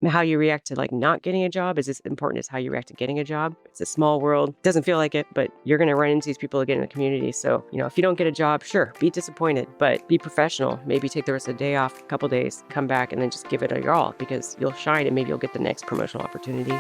how you react to like not getting a job is as important as how you react to getting a job. It's a small world. Doesn't feel like it, but you're going to run into these people again in the community. So, if you don't get a job, sure, be disappointed, but be professional. Maybe take the rest of the day off, a couple days, come back, and then just give it your all because you'll shine and maybe you'll get the next promotional opportunity.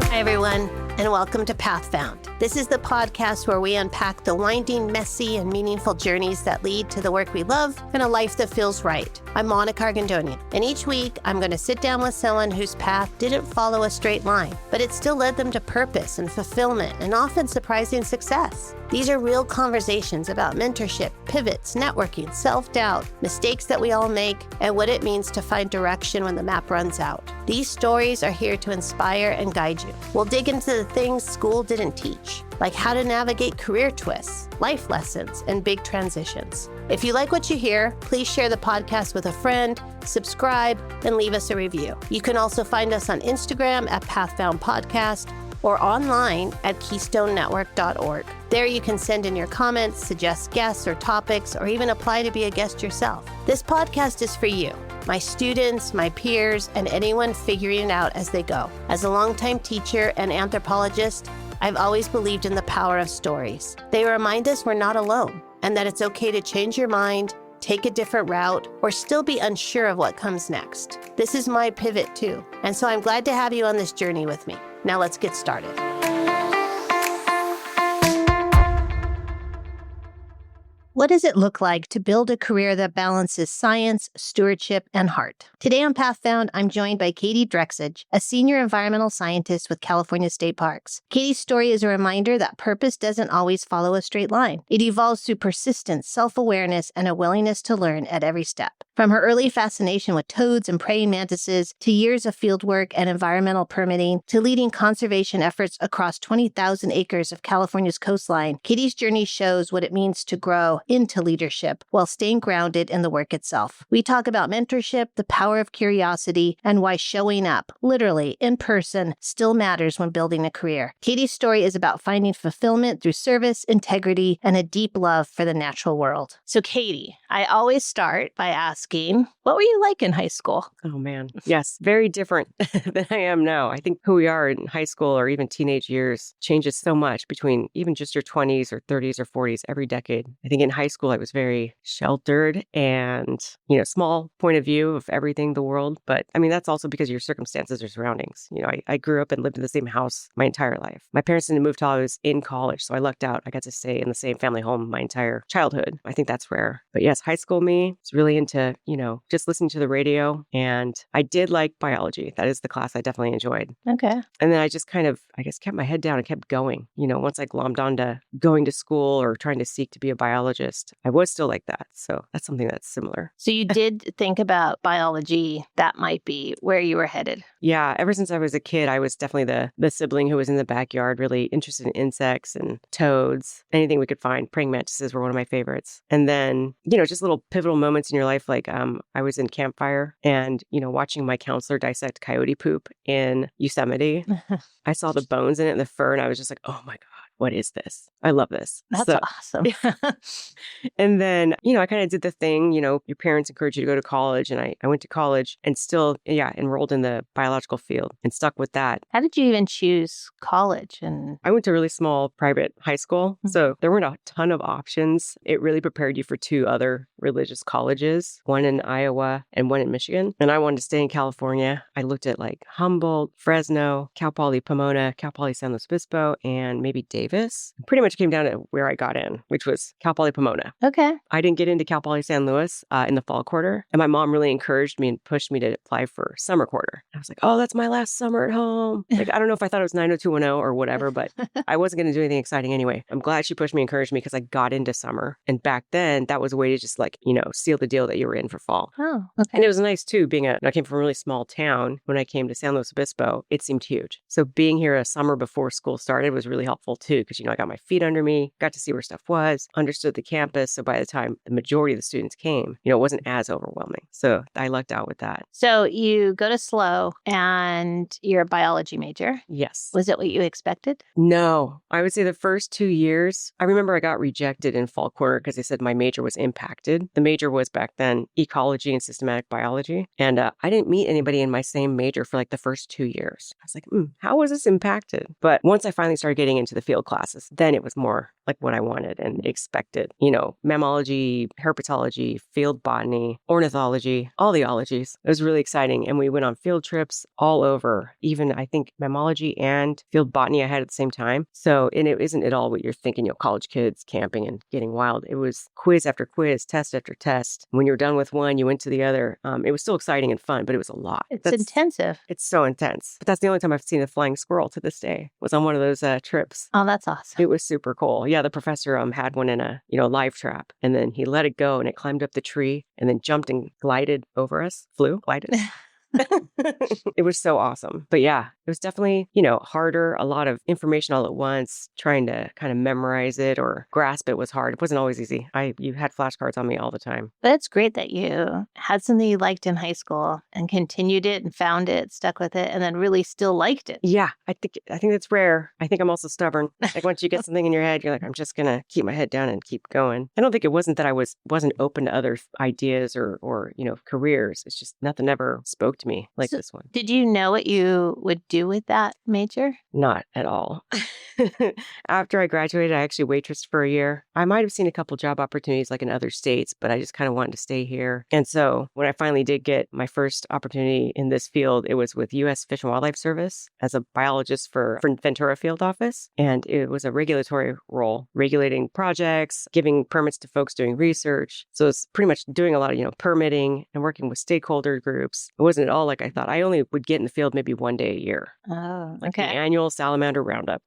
Hi, everyone, and welcome to Path Found. This is the podcast where we unpack the winding, messy, and meaningful journeys that lead to the work we love and a life that feels right. I'm Monica Argandonian, and each week I'm going to sit down with someone whose path didn't follow a straight line, but it still led them to purpose and fulfillment and often surprising success. These are real conversations about mentorship, pivots, networking, self-doubt, mistakes that we all make, and what it means to find direction when the map runs out. These stories are here to inspire and guide you. We'll dig into the things school didn't teach, like how to navigate career twists, life lessons, and big transitions. If you like what you hear, please share the podcast with a friend, subscribe, and leave us a review. You can also find us on Instagram at PathFound Podcast or online at keystonenetwork.org. There you can send in your comments, suggest guests or topics, or even apply to be a guest yourself. This podcast is for you, my students, my peers, and anyone figuring it out as they go. As a longtime teacher and anthropologist, I've always believed in the power of stories. They remind us we're not alone and that it's okay to change your mind, take a different route, or still be unsure of what comes next. This is my pivot too, and so I'm glad to have you on this journey with me. Now let's get started. What does it look like to build a career that balances science, stewardship, and heart? Today on Path Found, I'm joined by Katie Drexhage, a senior environmental scientist with California State Parks. Katie's story is a reminder that purpose doesn't always follow a straight line. It evolves through persistence, self-awareness, and a willingness to learn at every step. From her early fascination with toads and praying mantises, to years of fieldwork and environmental permitting, to leading conservation efforts across 20,000 acres of California's coastline, Katie's journey shows what it means to grow into leadership while staying grounded in the work itself. We talk about mentorship, the power of curiosity, and why showing up, literally in person, still matters when building a career. Katie's story is about finding fulfillment through service, integrity, and a deep love for the natural world. So Katie, I always start by asking, what were you like in high school? Oh man, yes, very different than I am now. I think who we are in high school or even teenage years changes so much between even just your 20s or 30s or 40s every decade. I think in high school, I was very sheltered and, small point of view of everything, the world. But I mean, that's also because of your circumstances or surroundings. I grew up and lived in the same house my entire life. My parents didn't move till I was in college, so I lucked out. I got to stay in the same family home my entire childhood. I think that's rare. But yes, high school me was really into, just listening to the radio. And I did like biology. That is the class I definitely enjoyed. Okay. And then I just kind of, kept my head down and kept going. Once I glommed onto going to school or trying to seek to be a biologist, I was still like that. So that's something that's similar. So you did think about biology, that might be where you were headed. Yeah. Ever since I was a kid, I was definitely the sibling who was in the backyard, really interested in insects and toads, anything we could find. Praying mantises were one of my favorites. And then, just little pivotal moments in your life. Like I was in campfire and, watching my counselor dissect coyote poop in Yosemite. I saw the bones in it and the fur, and I was just like, oh my God. What is this? I love this. That's awesome. And then, I kind of did the thing, your parents encourage you to go to college. And I went to college and still, enrolled in the biological field and stuck with that. How did you even choose college? And I went to a really small private high school. Mm-hmm. So there weren't a ton of options. It really prepared you for two other religious colleges, one in Iowa and one in Michigan. And I wanted to stay in California. I looked at like Humboldt, Fresno, Cal Poly Pomona, Cal Poly San Luis Obispo, and maybe Davis. Pretty much came down to where I got in, which was Cal Poly Pomona. Okay. I didn't get into Cal Poly San Luis in the fall quarter. And my mom really encouraged me and pushed me to apply for summer quarter. I was like, oh, that's my last summer at home. Like, I don't know if I thought it was 90210 or whatever, but I wasn't going to do anything exciting anyway. I'm glad she pushed me, encouraged me because I got into summer. And back then, that was a way to just seal the deal that you were in for fall. Oh, okay. And it was nice too, I came from a really small town. When I came to San Luis Obispo, it seemed huge. So being here a summer before school started was really helpful too. too, because, I got my feet under me, got to see where stuff was, understood the campus. So by the time the majority of the students came, it wasn't as overwhelming. So I lucked out with that. So you go to SLO and you're a biology major. Yes. Was it what you expected? No, I would say the first 2 years, I remember I got rejected in fall quarter because they said my major was impacted. The major was back then ecology and systematic biology. And I didn't meet anybody in my same major for like the first 2 years. I was like, how was this impacted? But once I finally started getting into the field classes, then it was more like what I wanted and expected. Mammalogy, herpetology, field botany, ornithology, all the ologies. It was really exciting. And we went on field trips all over, even I think mammalogy and field botany I had at the same time. So, and it isn't at all what you're thinking, college kids camping and getting wild. It was quiz after quiz, test after test. When you were done with one, you went to the other. It was still exciting and fun, but it was a lot. It's intensive. It's so intense. But that's the only time I've seen a flying squirrel to this day, was on one of those trips. Oh, that's awesome. It was super cool. Yeah, the professor had one in a, live trap, and then he let it go and it climbed up the tree and then jumped and glided over us, glided. It was so awesome. But yeah, it was definitely, harder, a lot of information all at once. Trying to kind of memorize it or grasp it was hard. It wasn't always easy. You had flashcards on me all the time. But it's great that you had something you liked in high school and continued it and found it, stuck with it, and then really still liked it. Yeah, I think that's rare. I think I'm also stubborn. Like once you get something in your head, you're like, I'm just going to keep my head down and keep going. I don't think it wasn't that I wasn't open to other ideas or careers. It's just nothing ever spoke to me like this one. Did you know what you would do with that major? Not at all. After I graduated, I actually waitressed for a year. I might have seen a couple job opportunities like in other states, but I just kind of wanted to stay here. And so when I finally did get my first opportunity in this field, it was with U.S. Fish and Wildlife Service as a biologist for Ventura Field Office. And it was a regulatory role, regulating projects, giving permits to folks doing research. So it's pretty much doing a lot of, permitting and working with stakeholder groups. It wasn't at all like I thought. I only would get in the field maybe one day a year. Oh, like okay. The annual salamander roundup,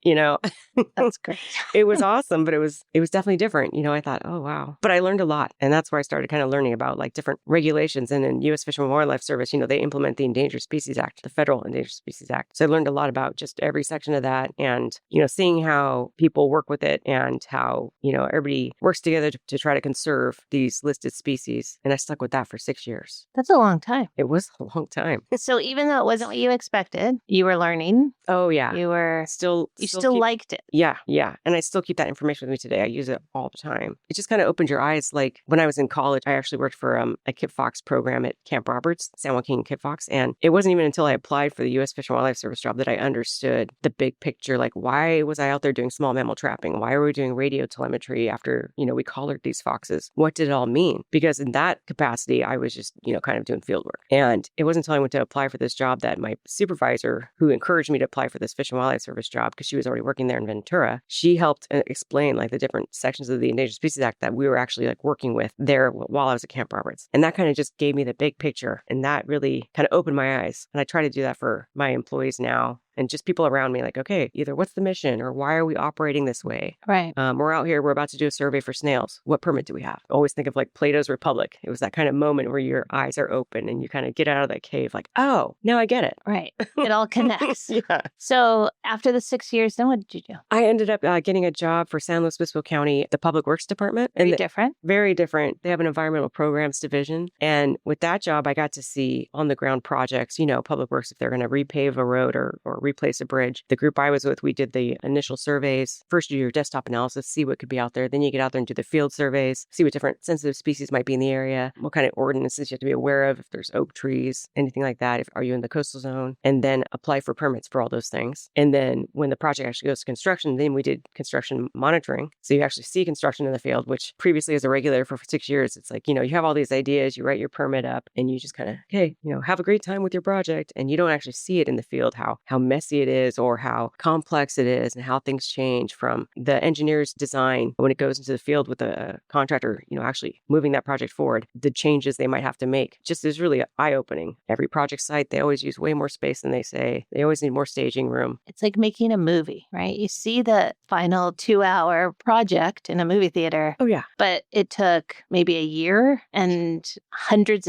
That's great. It was awesome, but it was definitely different. I thought, oh, wow. But I learned a lot. And that's where I started kind of learning about like different regulations. And in U.S. Fish and Wildlife Service, they implement the Endangered Species Act, the Federal Endangered Species Act. So I learned a lot about just every section of that and, seeing how people work with it and how, everybody works together to try to conserve these listed species. And I stuck with that for 6 years. That's a long time. It was a long time. So even though it wasn't what you expected, you were learning. Oh, yeah. You were still liked it. Yeah. And I still keep that information with me today. I use it all the time. It just kind of opened your eyes. Like when I was in college, I actually worked for a Kit Fox program at Camp Roberts, San Joaquin Kit Fox. And it wasn't even until I applied for the U.S. Fish and Wildlife Service job that I understood the big picture. Like, why was I out there doing small mammal trapping? Why were we doing radio telemetry after, we collared these foxes? What did it all mean? Because in that capacity, I was just, kind of doing field work. And it wasn't until I went to apply for this job that my supervisor, who encouraged me to apply for this Fish and Wildlife Service job, because she was already working there in Ventura, she helped explain like the different sections of the Endangered Species Act that we were actually like working with there while I was at Camp Roberts. And that kind of just gave me the big picture. And that really kind of opened my eyes. And I try to do that for my employees now. And just people around me like, okay, either what's the mission or why are we operating this way? Right. We're out here, we're about to do a survey for snails. What permit do we have? I always think of like Plato's Republic. It was that kind of moment where your eyes are open and you kind of get out of that cave like, oh, now I get it. Right. It all connects. Yeah. So after the 6 years, then what did you do? I ended up getting a job for San Luis Obispo County, the Public Works Department. Very different. Very different. They have an environmental programs division. And with that job, I got to see on the ground projects, Public Works, if they're going to repave a road or replace a bridge. The group I was with, we did the initial surveys. First, you do your desktop analysis, see what could be out there. Then you get out there and do the field surveys, see what different sensitive species might be in the area, what kind of ordinances you have to be aware of, if there's oak trees, anything like that. Are you in the coastal zone? And then apply for permits for all those things. And then when the project actually goes to construction, then we did construction monitoring. So you actually see construction in the field, which previously as a regulator for 6 years, it's like, you have all these ideas, you write your permit up and you just kind of, okay, have a great time with your project. And you don't actually see it in the field, how messy it is or how complex it is and how things change from the engineer's design when it goes into the field with a contractor, actually moving that project forward, the changes they might have to make. Just is really eye-opening. Every project site, they always use way more space than they say. They always need more staging room. It's like making a movie, right? You see the final 2-hour project in a movie theater. Oh, yeah. But it took maybe a year and hundreds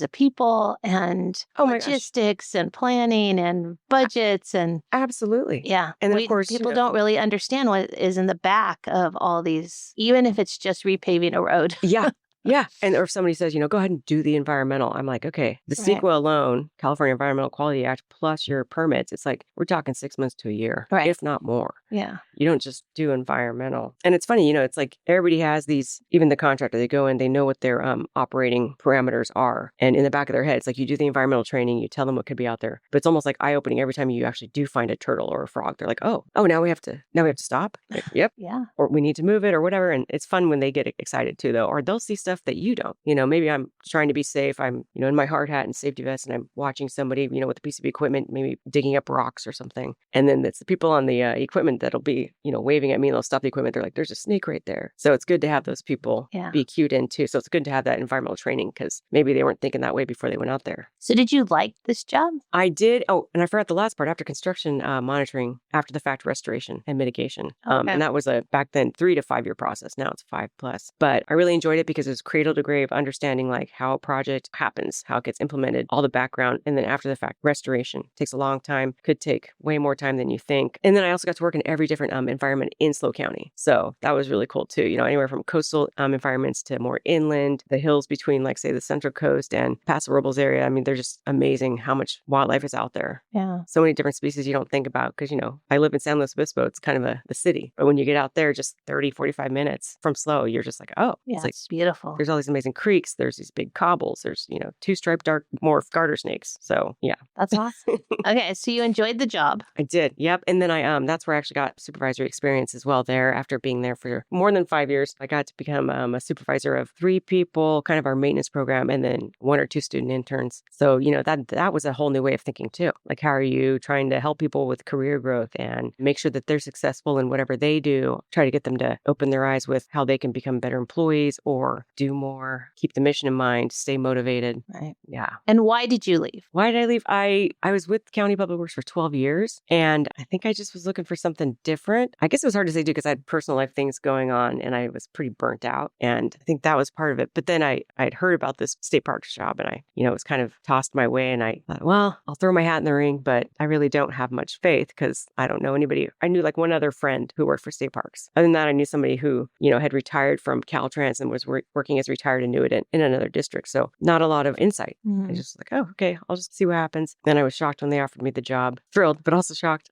of people and logistics and planning and budgets benefits and Absolutely. yeah. And then, of course, People don't really understand what is in the back of all these, even if it's just repaving a road. yeah. Yeah. And or if somebody says, go ahead and do the environmental. I'm like, okay, the Right. CEQA alone, California Environmental Quality Act, plus your permits, it's like we're talking 6 months to a year, Right. if not more. Yeah. You don't just do environmental. And it's funny, it's like everybody has these, even the contractor, they go in, they know what their operating parameters are. And in the back of their head, it's like you do the environmental training, you tell them what could be out there. But it's almost like eye-opening every time you actually do find a turtle or a frog. They're like, oh, now we have to stop. Like, yep. Yeah. Or we need to move it or whatever. And it's fun when they get excited too, though. Or they'll see stuff that you don't. Maybe I'm trying to be safe. I'm, in my hard hat and safety vest, and I'm watching somebody, with a piece of equipment, maybe digging up rocks or something. And then it's the people on the equipment that'll be, waving at me and they'll stop the equipment. They're like, there's a snake right there. So it's good to have those people be cued in too. So it's good to have that environmental training because maybe they weren't thinking that way before they went out there. So did you like this job? I did. Oh, and I forgot the last part. After construction monitoring, after the fact restoration and mitigation. Okay. And that was back then 3 to 5 year process. Now it's 5+. But I really enjoyed it because it was cradle to grave, understanding like how a project happens, how it gets implemented, all the background. And then after the fact, restoration takes a long time, could take way more time than you think. And then I also got to work in every different environment in SLO County. So that was really cool too. Anywhere from coastal environments to more inland, the hills between like say the Central Coast and Paso Robles area. I mean, they're just amazing how much wildlife is out there. Yeah. So many different species you don't think about because, I live in San Luis Obispo. It's kind of the city. But when you get out there just 30, 45 minutes from SLO, you're just like, oh, yeah, it's like it's beautiful. There's all these amazing creeks. There's these big cobbles. There's, 2 striped dark morph garter snakes. So yeah. That's awesome. Okay. So you enjoyed the job. I did. Yep. And then that's where I actually got supervisory experience as well there. After being there for more than 5 years, I got to become a supervisor of 3 people, kind of our maintenance program, and then 1 or 2 student interns. So, that was a whole new way of thinking too. Like, how are you trying to help people with career growth and make sure that they're successful in whatever they do, try to get them to open their eyes with how they can become better employees or do more, keep the mission in mind, stay motivated. Right. Yeah. And why did you leave? Why did I leave? I was with County Public Works for 12 years, and I think I just was looking for something different. I guess it was hard to say too because I had personal life things going on and I was pretty burnt out, and I think that was part of it. But then I'd heard about this state parks job, and I, it was kind of tossed my way, and I thought, well, I'll throw my hat in the ring, but I really don't have much faith because I don't know anybody. I knew like one other friend who worked for state parks. Other than that, I knew somebody who, had retired from Caltrans and was working as retired annuitant in another district. So not a lot of insight. I just like, oh, okay, I'll just see what happens. Then I was shocked when they offered me the job. Thrilled, but also shocked.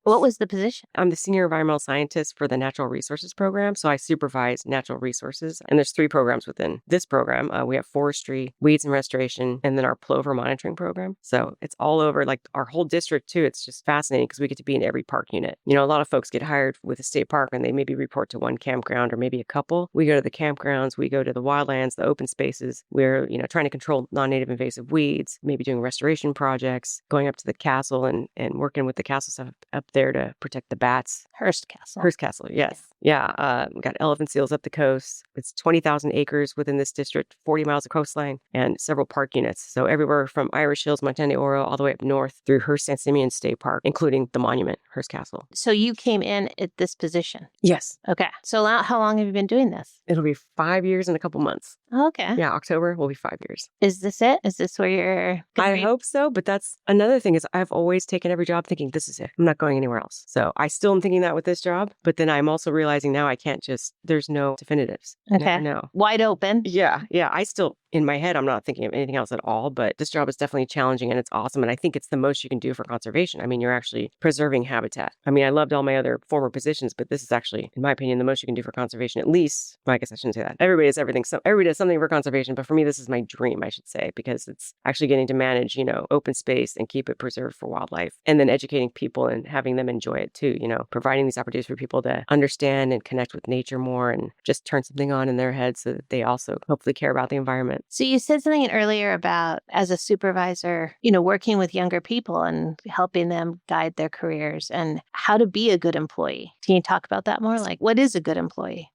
What was the position? I'm the senior environmental scientist for the natural resources program. So I supervise natural resources. And there's 3 programs within this program. We have forestry, weeds and restoration, and then our plover monitoring program. So it's all over like our whole district too. It's just fascinating because we get to be in every park unit. A lot of folks get hired with a state park and they maybe report to one campground or maybe a couple. We go to the campgrounds, we go to the wildlands, the open spaces. We're, trying to control non-native invasive weeds, maybe doing restoration projects, going up to the castle and working with the castle stuff up there to protect the bats. Hearst Castle. Hearst Castle, yes. Yeah, we got elephant seals up the coast. It's 20,000 acres within this district, 40 miles of coastline, and several park units. So everywhere from Irish Hills, Montana de Oro, all the way up north through Hearst San Simeon State Park, including the monument, Hearst Castle. So you came in at this position? Yes. Okay. So how long have you been doing this? It'll be 5 years and a couple months. Okay. Yeah, October will be 5 years. Is this it? Is this where you're I hope so, but that's another thing is I've always taken every job thinking this is it. I'm not going anywhere else. So I still am thinking that with this job, but then I'm also realizing now I can't there's no definitives. Okay. No. Wide open. Yeah. I still, in my head, I'm not thinking of anything else at all, but this job is definitely challenging and it's awesome. And I think it's the most you can do for conservation. I mean, you're actually preserving habitat. I mean, I loved all my other former positions, but this is actually, in my opinion, the most you can do for conservation, at least. Well, I guess I shouldn't say that. Everybody does everything. So everybody does something for conservation, but for me, this is my dream, I should say, because it's actually getting to manage, open space and keep it preserved for wildlife. And then educating people and having them enjoy it too, providing these opportunities for people to understand and connect with nature more and just turn something on in their head so that they also hopefully care about the environment. So you said something earlier about as a supervisor, working with younger people and helping them guide their careers and how to be a good employee. Can you talk about that more? Like, what is a good employee?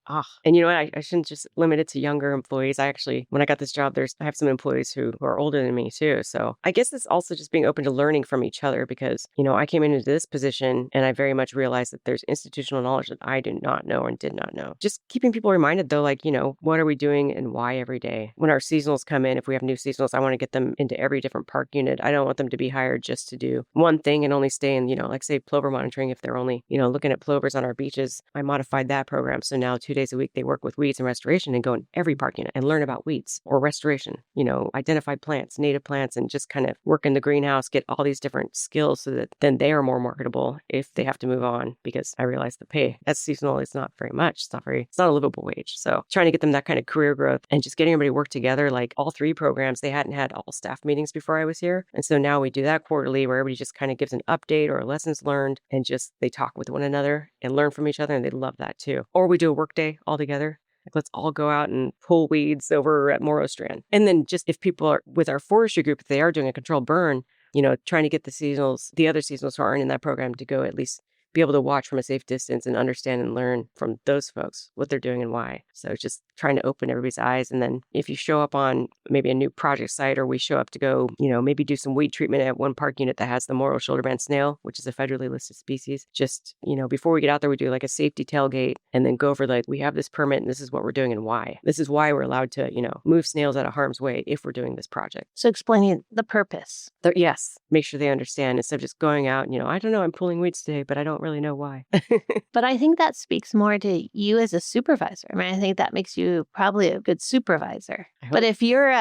And you know what? I shouldn't just limit it to younger employees. I actually, when I got this job, I have some employees who are older than me too. So I guess it's also just being open to learning from each other because, I came into this position and I very much realized that there's institutional knowledge that I did not know and did not know. Just keeping people reminded though, like, what are we doing and why every day? When our seasonals come in, if we have new seasonals, I want to get them into every different park unit. I don't want them to be hired just to do one thing and only stay in, like say plover monitoring. If they're only, looking at plovers on our beaches, I modified that program. So now 2 days a week, they work with weeds and restoration and go in every park unit and learn about weeds or restoration, identify plants, native plants, and just kind of work in the greenhouse, get all these different skills so that then they are more marketable if they have to move on, because I realize the pay as seasonal is not very much. It's not a livable wage. So trying to get them that kind of career growth and just getting everybody to work together, like all 3 programs, they hadn't had all staff meetings before I was here. And so now we do that quarterly where everybody just kind of gives an update or lessons learned and just they talk with one another and learn from each other. And they love that too. Or we do a work day all together. Like, let's all go out and pull weeds over at Morrow Strand. And then just if people are with our forestry group, if they are doing a controlled burn, trying to get the other seasonals who aren't in that program to go at least be able to watch from a safe distance and understand and learn from those folks what they're doing and why. So just trying to open everybody's eyes. And then if you show up on maybe a new project site, or we show up to go, maybe do some weed treatment at one park unit that has the Morrow shoulderband snail, which is a federally listed species, just, before we get out there, we do like a safety tailgate and then go over like, we have this permit and this is what we're doing and why. This is why we're allowed to, move snails out of harm's way if we're doing this project. So explaining the purpose. Yes. Make sure they understand instead of just going out, I don't know, I'm pulling weeds today, but I don't really know why. But I think that speaks more to you as a supervisor. I mean, I think that makes you probably a good supervisor. But if you're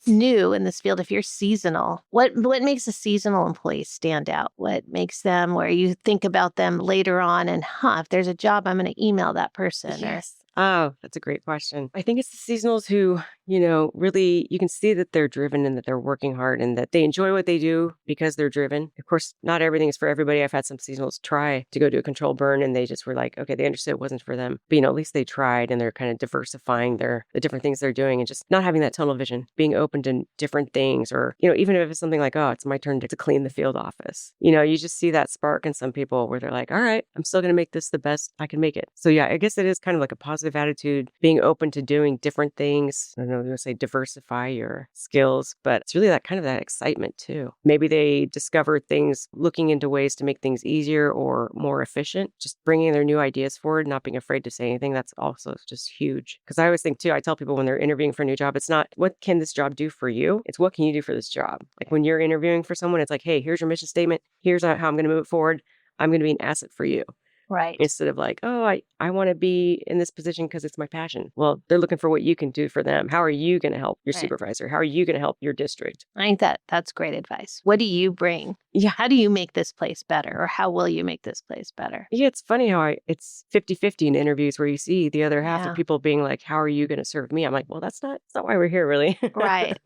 new in this field, if you're seasonal, what makes a seasonal employee stand out? What makes them where you think about them later on and, if there's a job, I'm going to email that person? Yes. Oh, that's a great question. I think it's the seasonals who, really, you can see that they're driven and that they're working hard and that they enjoy what they do because they're driven. Of course, not everything is for everybody. I've had some seasonals try to go do a control burn and they just were like, okay, they understood it wasn't for them. But, at least they tried and they're kind of diversifying the different things they're doing and just not having that tunnel vision, being open to different things. Or, even if it's something like, oh, it's my turn to clean the field office. You just see that spark in some people where they're like, all right, I'm still going to make this the best I can make it. So yeah, I guess it is kind of like a positive attitude, being open to doing different things. I don't know, you want to say diversify your skills, but it's really that kind of that excitement too. Maybe they discover things, looking into ways to make things easier or more efficient, just bringing their new ideas forward, not being afraid to say anything. That's also just huge. Because I always think too, I tell people when they're interviewing for a new job, it's not what can this job do for you? It's what can you do for this job? Like when you're interviewing for someone, it's like, hey, here's your mission statement. Here's how I'm going to move it forward. I'm going to be an asset for you. Right. Instead of like, oh, I want to be in this position because it's my passion. Well, they're looking for what you can do for them. How are you going to help your supervisor? How are you going to help your district? I think that's great advice. What do you bring? Yeah. How do you make this place better? Or how will you make this place better? Yeah, it's funny how it's 50-50 in interviews where you see the other half of people being like, how are you going to serve me? I'm like, well, that's not why we're here, really. Right.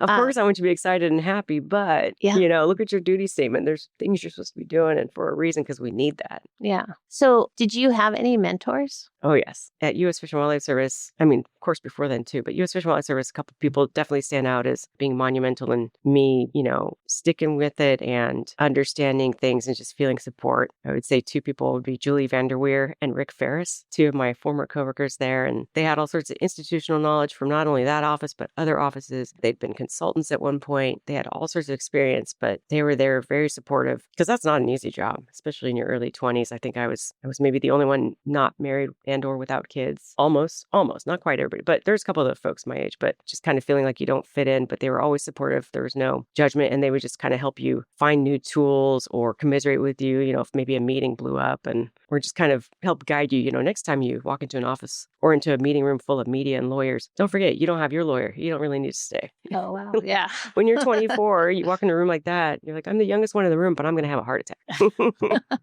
Of course, I want you to be excited and happy, but, look at your duty statement. There's things you're supposed to be doing and for a reason because we need that. Yeah. So did you have any mentors? Oh, yes. At U.S. Fish and Wildlife Service, I mean, of course, before then, too, but U.S. Fish and Wildlife Service, a couple of people definitely stand out as being monumental in me, sticking with it and understanding things and just feeling support. I would say 2 people would be Julie Vanderweer and Rick Ferris, 2 of my former coworkers there. And they had all sorts of institutional knowledge from not only that office, but other offices. They'd been consultants at one point. They had all sorts of experience, but they were there very supportive because that's not an easy job, especially in your early 20s. I think I was maybe the only one not married and or without kids. Almost, not quite everybody, but there's a couple of the folks my age, but just kind of feeling like you don't fit in, but they were always supportive. There was no judgment and they would just kind of help you find new tools or commiserate with you, if maybe a meeting blew up or just kind of help guide you, next time you walk into an office or into a meeting room full of media and lawyers, don't forget, you don't have your lawyer. You don't really need to stay. Oh, wow. Yeah. When you're 24, you walk in a room like that, you're like, I'm the youngest one in the room, but I'm going to have a heart attack.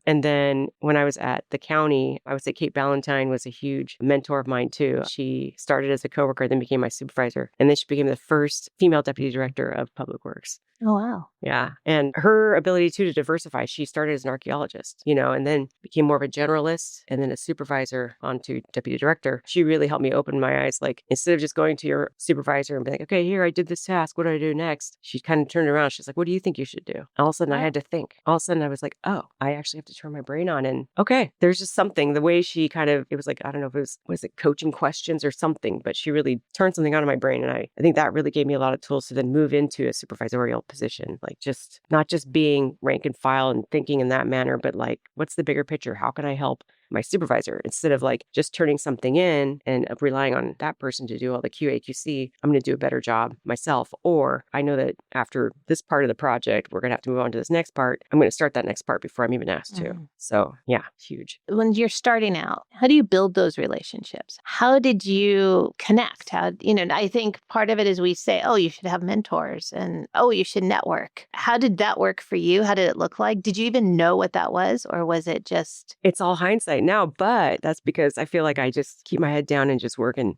And then when I was at the county, I would say Kate Ballantyne was a huge mentor of mine too. She started as a coworker, then became my supervisor. And then she became the first female deputy director of public works. Oh, wow. Yeah. And her ability too to diversify, she started as an archaeologist, and then became more of a generalist and then a supervisor onto deputy director. She really helped me open my eyes. Like instead of just going to your supervisor and being like, okay, here, I did this task. What do I do next? She kind of turned around. She's like, what do you think you should do? All of a sudden I had to think. All of a sudden I was like, oh, I actually have to turn my brain on. And okay, there's just something, the way she it was like, I don't know if was it coaching questions or something, but she really turned something on in my brain. And I think that really gave me a lot of tools to then move into a supervisorial position, like just not just being rank and file and thinking in that manner, but like, what's the bigger picture? How can I help my supervisor. Instead of like just turning something in and relying on that person to do all the QA, QC, I'm going to do a better job myself. Or I know that after this part of the project, we're going to have to move on to this next part. I'm going to start that next part before I'm even asked to. So yeah, huge. When you're starting out, how do you build those relationships? How did you connect? I think part of it is we say, oh, you should have mentors and oh, you should network. How did that work for you? How did it look like? Did you even know what that was? Or was it just... It's all hindsight now, but that's because I feel like I just keep my head down and just work and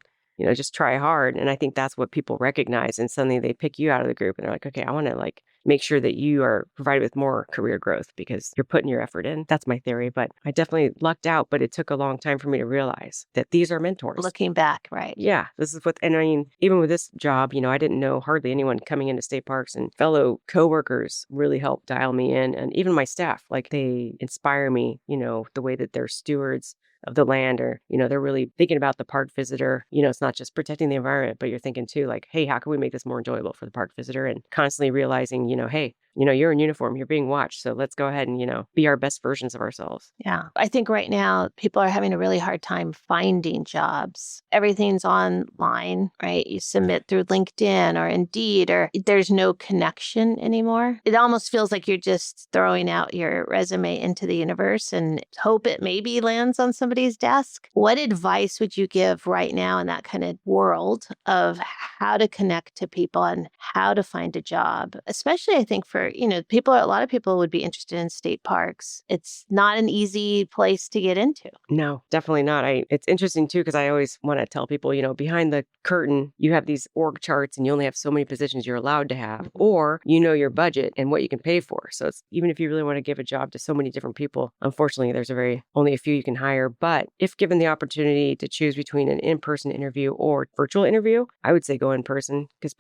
just try hard. And I think that's what people recognize. And suddenly they pick you out of the group and they're like, okay, I want to like make sure that you are provided with more career growth because you're putting your effort in. That's my theory. But I definitely lucked out, but it took a long time for me to realize that these are mentors. Looking back, right? Yeah. This is and I mean, even with this job, I didn't know hardly anyone coming into state parks, and fellow coworkers really helped dial me in. And even my staff, like they inspire me, the way that they're stewards of the land, or, they're really thinking about the park visitor. It's not just protecting the environment, but you're thinking too, like, hey, how can we make this more enjoyable for the park visitor? And constantly realizing, hey, you're in uniform, you're being watched. So let's go ahead and, be our best versions of ourselves. Yeah. I think right now people are having a really hard time finding jobs. Everything's online, right? You submit through LinkedIn or Indeed, or there's no connection anymore. It almost feels like you're just throwing out your resume into the universe and hope it maybe lands on somebody's desk. What advice would you give right now in that kind of world of how to connect to people and how to find a job? Especially, I think, for a lot of people would be interested in state parks. It's not an easy place to get into. No, definitely not. It's interesting too, because I always want to tell people, behind the curtain, you have these org charts and you only have so many positions you're allowed to have, or your budget and what you can pay for. So it's, even if you really want to give a job to so many different people, unfortunately, there's only a few you can hire. But if given the opportunity to choose between an in-person interview or virtual interview, I would say go in person, because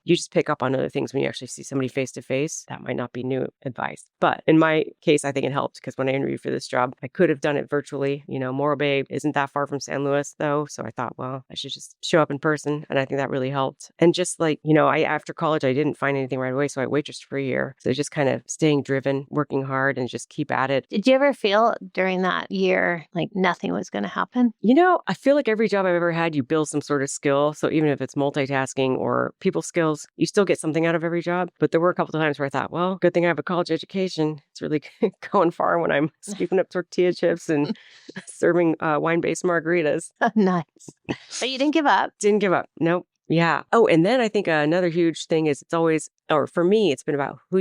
you just pick up on other things when you actually see somebody face to face. That might not be new advice. But in my case, I think it helped, because when I interviewed for this job, I could have done it virtually. Morro Bay isn't that far from San Luis, though. So I thought, well, I should just show up in person. And I think that really helped. And just like, after college, I didn't find anything right away. So I waitressed for a year. So just kind of staying driven, working hard, and just keep at it. Did you ever feel during that year like nothing was going to happen? I feel like every job I've ever had, you build some sort of skill. So even if it's multitasking or people skills, you still get something out of every job. But there were a couple of times where I thought, well, good thing I have a college education. It's really going far when I'm scooping up tortilla chips and serving wine-based margaritas. Nice. But you didn't give up. Didn't give up. Nope. Yeah. Oh, and then I think another huge thing is it's always, or for me, it's been about who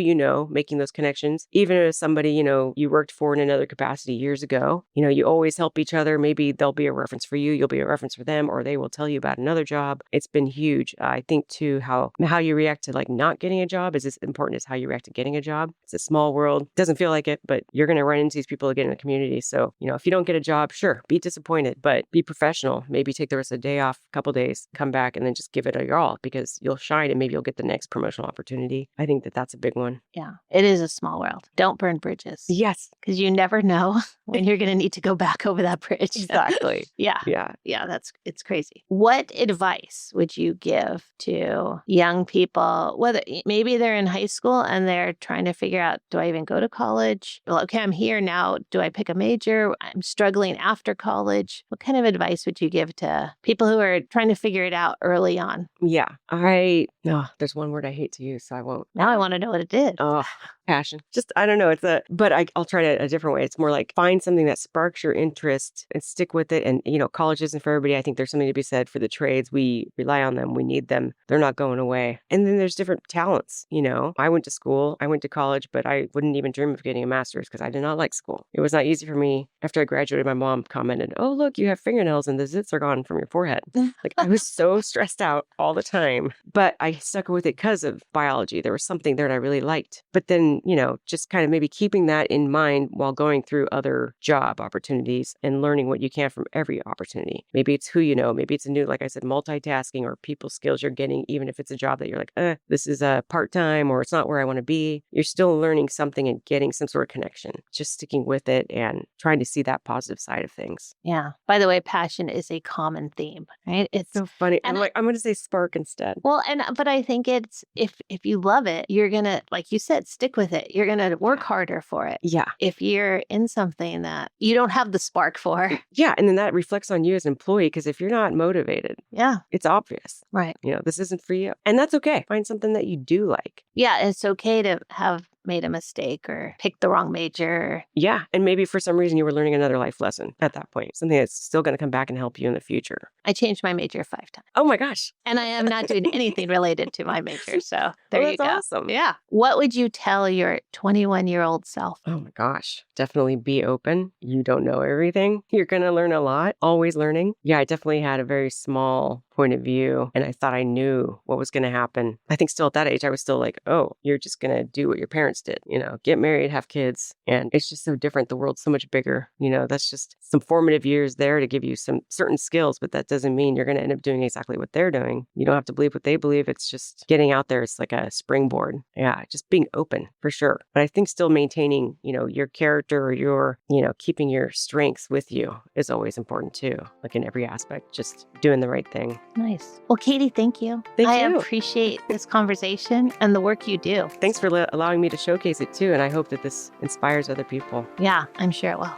making those connections. Even if somebody, you worked for in another capacity years ago, you always help each other. Maybe they'll be a reference for you, you'll be a reference for them, or they will tell you about another job. It's been huge. I think too, how you react to like not getting a job is as important as how you react to getting a job. It's a small world. Doesn't feel like it, but you're going to run into these people again in the community. So, if you don't get a job, sure, be disappointed, but be professional. Maybe take the rest of the day off, a couple days, come back, and then just give it your all, because you'll shine and maybe you'll get the next promotional opportunity. I think that's a big one. Yeah, it is a small world. Don't burn bridges. Yes. Because you never know when you're going to need to go back over that bridge. Exactly. Yeah. Yeah. Yeah, it's crazy. What advice would you give to young people, whether maybe they're in high school and they're trying to figure out, do I even go to college? Well, okay, I'm here now. Do I pick a major? I'm struggling after college. What kind of advice would you give to people who are trying to figure it out early on? Yeah. There's one word I hate to use, so I won't. Now I want to know what it is. Oh, passion. Just, I don't know. But I'll try it a different way. It's more like find something that sparks your interest and stick with it. And, college isn't for everybody. I think there's something to be said for the trades. We rely on them. We need them. They're not going away. And then there's different talents. I went to school, I went to college, but I wouldn't even dream of getting a master's because I did not like school. It was not easy for me. After I graduated, my mom commented, "Oh, look, you have fingernails and the zits are gone from your forehead." Like I was so stressed out all the time, but I stuck with it because of biology. There was something there that I really liked. But then, just kind of maybe keeping that in mind while going through other job opportunities and learning what you can from every opportunity. Maybe it's who maybe it's a new, like I said, multitasking or people skills you're getting, even if it's a job that you're like, this is a part-time or it's not where I want to be. You're still learning something and getting some sort of connection. Just sticking with it and trying to see that positive side of things. Yeah. By the way, passion is a common theme, right? It's so funny. I'm going to say spark instead. Well, but I think it's, if you love it, you're going to, like you said, stick with with it. You're going to work harder for it. Yeah. If you're in something that you don't have the spark for. Yeah. And then that reflects on you as an employee, because if you're not motivated, Yeah. it's obvious. Right. This isn't for you. And that's okay. Find something that you do like. Yeah. It's okay to have made a mistake or picked the wrong major. Yeah. And maybe for some reason you were learning another life lesson at that point, something that's still going to come back and help you in the future. I changed my major 5 times. Oh my gosh. And I am not doing anything related to my major. So there you go. That's awesome. Yeah. What would you tell your 21-year-old self? Oh my gosh. Definitely be open. You don't know everything. You're going to learn a lot. Always learning. Yeah, I definitely had a very small point of view, and I thought I knew what was going to happen. I think still at that age, I was still like, oh, you're just going to do what your parents did, get married, have kids. And it's just so different. The world's so much bigger. That's just some formative years there to give you some certain skills, but that doesn't mean you're going to end up doing exactly what they're doing. You don't have to believe what they believe. It's just getting out there. It's like a springboard. Yeah, just being open for sure. But I think still maintaining, your character or your, keeping your strengths with you is always important too. Like in every aspect, just doing the right thing. Nice. Well, Katie, thank you. Thank I you. appreciate this conversation and the work you do. Thanks for allowing me to showcase it too. And I hope that this inspires other people. Yeah, I'm sure it will.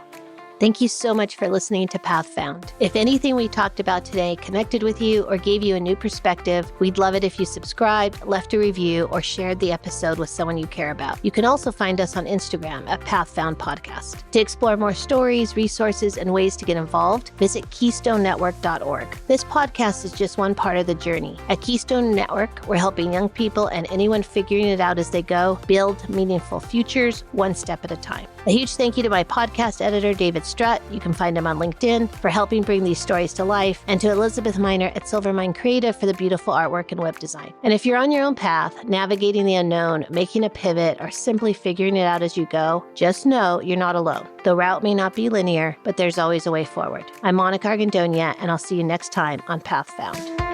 Thank you so much for listening to Path Found. If anything we talked about today connected with you or gave you a new perspective, we'd love it if you subscribed, left a review, or shared the episode with someone you care about. You can also find us on Instagram at Path Found Podcast. To explore more stories, resources, and ways to get involved, visit KeystoneNetwork.org. This podcast is just one part of the journey. At Keystone Network, we're helping young people and anyone figuring it out as they go build meaningful futures one step at a time. A huge thank you to my podcast editor, David Strutt. You can find him on LinkedIn for helping bring these stories to life, and to Elizabeth Miner at Silvermine Creative for the beautiful artwork and web design. And if you're on your own path, navigating the unknown, making a pivot, or simply figuring it out as you go, just know you're not alone. The route may not be linear, but there's always a way forward. I'm Monica Argandonia, and I'll see you next time on Path Found.